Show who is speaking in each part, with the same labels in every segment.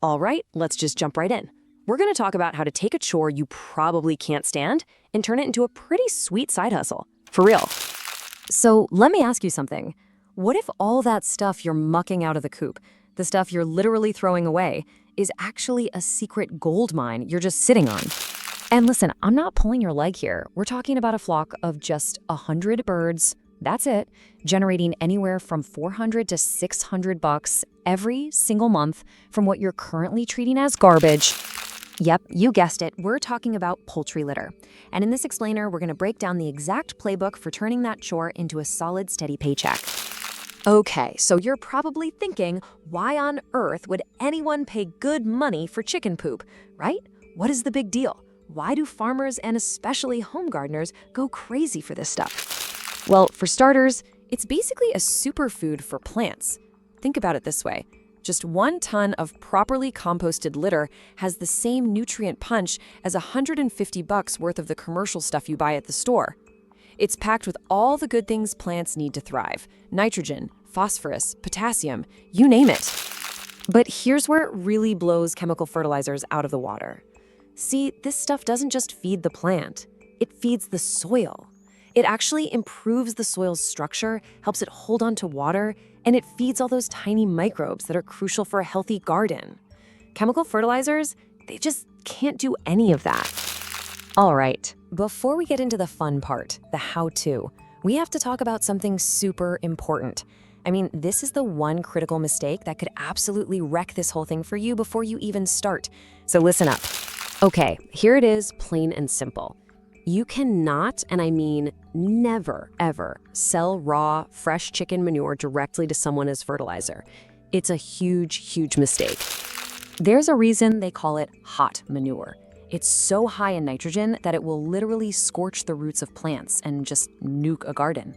Speaker 1: All right, let's just jump right in. We're going to talk about how to take a chore you probably can't stand and turn it into a pretty sweet side hustle. For real. So let me ask you something. What if all that stuff you're mucking out of the coop, the stuff you're literally throwing away, is actually a secret gold mine you're just sitting on? And listen, I'm not pulling your leg here. We're talking about a flock of just 100 birds. That's it, generating anywhere from $400 to $600 every single month from what you're currently treating as garbage. Yep, you guessed it. We're talking about poultry litter. And in this explainer, we're going to break down the exact playbook for turning that chore into a solid, steady paycheck. Okay, so you're probably thinking, why on earth would anyone pay good money for chicken poop, right? What is the big deal? Why do farmers and especially home gardeners go crazy for this stuff? Well, for starters, it's basically a superfood for plants. Think about it this way. Just 1 ton of properly composted litter has the same nutrient punch as $150 worth of the commercial stuff you buy at the store. It's packed with all the good things plants need to thrive: nitrogen, phosphorus, potassium, you name it. But here's where it really blows chemical fertilizers out of the water. See, this stuff doesn't just feed the plant, it feeds the soil. It actually improves the soil's structure, helps it hold on to water, and it feeds all those tiny microbes that are crucial for a healthy garden. Chemical fertilizers, they just can't do any of that. All right, before we get into the fun part, the how-to, we have to talk about something super important. I mean, this is the one critical mistake that could absolutely wreck this whole thing for you before you even start. So listen up. Okay, here it is, plain and simple. You cannot, and I mean never, ever, sell raw, fresh chicken manure directly to someone as fertilizer. It's a huge, huge mistake. There's a reason they call it hot manure. It's so high in nitrogen that it will literally scorch the roots of plants and just nuke a garden.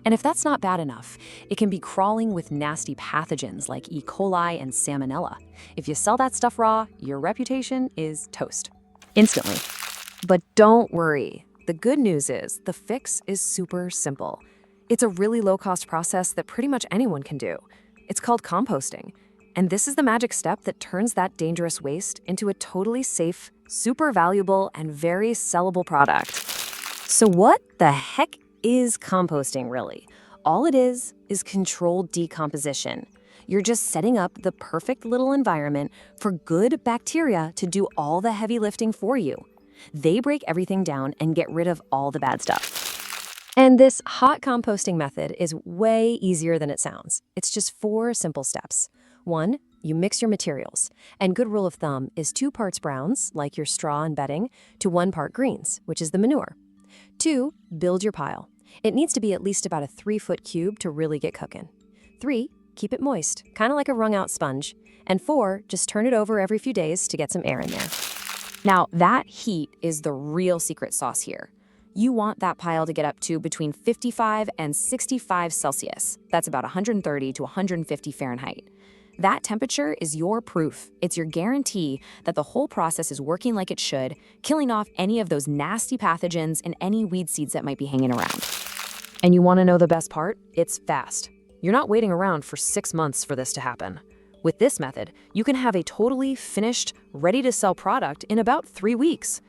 Speaker 1: And if that's not bad enough, it can be crawling with nasty pathogens like E. coli and salmonella. If you sell that stuff raw, your reputation is toast. Instantly. But don't worry. The good news is the fix is super simple. It's a really low-cost process that pretty much anyone can do. It's called composting. And this is the magic step that turns that dangerous waste into a totally safe, super valuable, and very sellable product. So what the heck is composting, really? All it is controlled decomposition. You're just setting up the perfect little environment for good bacteria to do all the heavy lifting for you. They break everything down and get rid of all the bad stuff. And this hot composting method is way easier than it sounds. It's just 4 simple steps. 1, you mix your materials. And good rule of thumb is 2 parts browns, like your straw and bedding, to 1 part greens, which is the manure. 2, build your pile. It needs to be at least about a 3-foot cube to really get cooking. 3, keep it moist, kind of like a wrung-out sponge. And 4, just turn it over every few days to get some air in there. Now, that heat is the real secret sauce here. You want that pile to get up to between 55 and 65 Celsius. That's about 130 to 150 Fahrenheit. That temperature is your proof. It's your guarantee that the whole process is working like it should, killing off any of those nasty pathogens and any weed seeds that might be hanging around. And you want to know the best part? It's fast. You're not waiting around for 6 months for this to happen. With this method, you can have a totally finished, ready-to-sell product in about 3 weeks.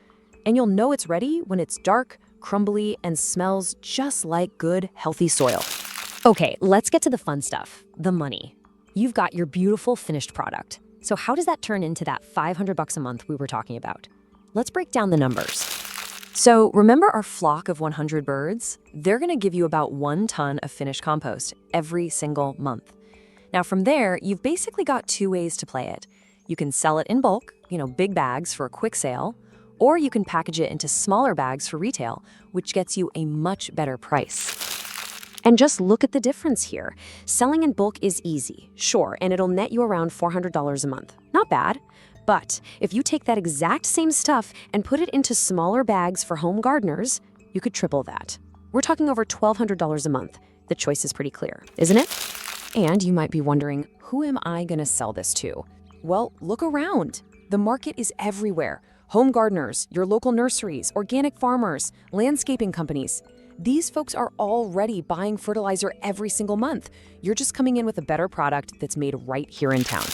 Speaker 1: And you'll know it's ready when it's dark, crumbly, and smells just like good, healthy soil. Okay, let's get to the fun stuff, the money. You've got your beautiful finished product. So how does that turn into that $500 a month we were talking about? Let's break down the numbers. So remember our flock of 100 birds? They're going to give you about 1 ton of finished compost every single month. Now from there, you've basically got 2 ways to play it. You can sell it in bulk, big bags for a quick sale, or you can package it into smaller bags for retail, which gets you a much better price. And just look at the difference here. Selling in bulk is easy, sure, and it'll net you around $400 a month. Not bad. But if you take that exact same stuff and put it into smaller bags for home gardeners, you could triple that. We're talking over $1,200 a month. The choice is pretty clear, isn't it? And you might be wondering, who am I going to sell this to? Well, look around. The market is everywhere. Home gardeners, your local nurseries, organic farmers, landscaping companies. These folks are already buying fertilizer every single month. You're just coming in with a better product that's made right here in town.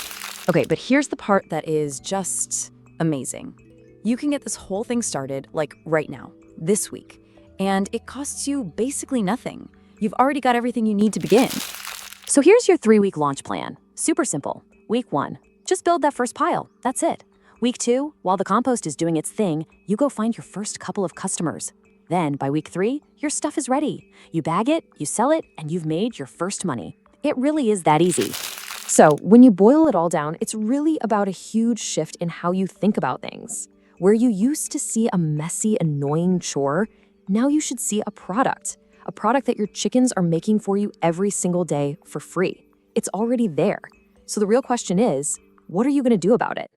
Speaker 1: Okay, but here's the part that is just amazing. You can get this whole thing started, like right now, this week, and it costs you basically nothing. You've already got everything you need to begin. So here's your 3-week launch plan. Super simple. Week 1, just build that first pile. That's it. Week 2, while the compost is doing its thing, you go find your first couple of customers. Then by week 3, your stuff is ready. You bag it, you sell it, and you've made your first money. It really is that easy. So when you boil it all down, it's really about a huge shift in how you think about things. Where you used to see a messy, annoying chore, now you should see a product that your chickens are making for you every single day for free. It's already there. So the real question is, what are you going to do about it?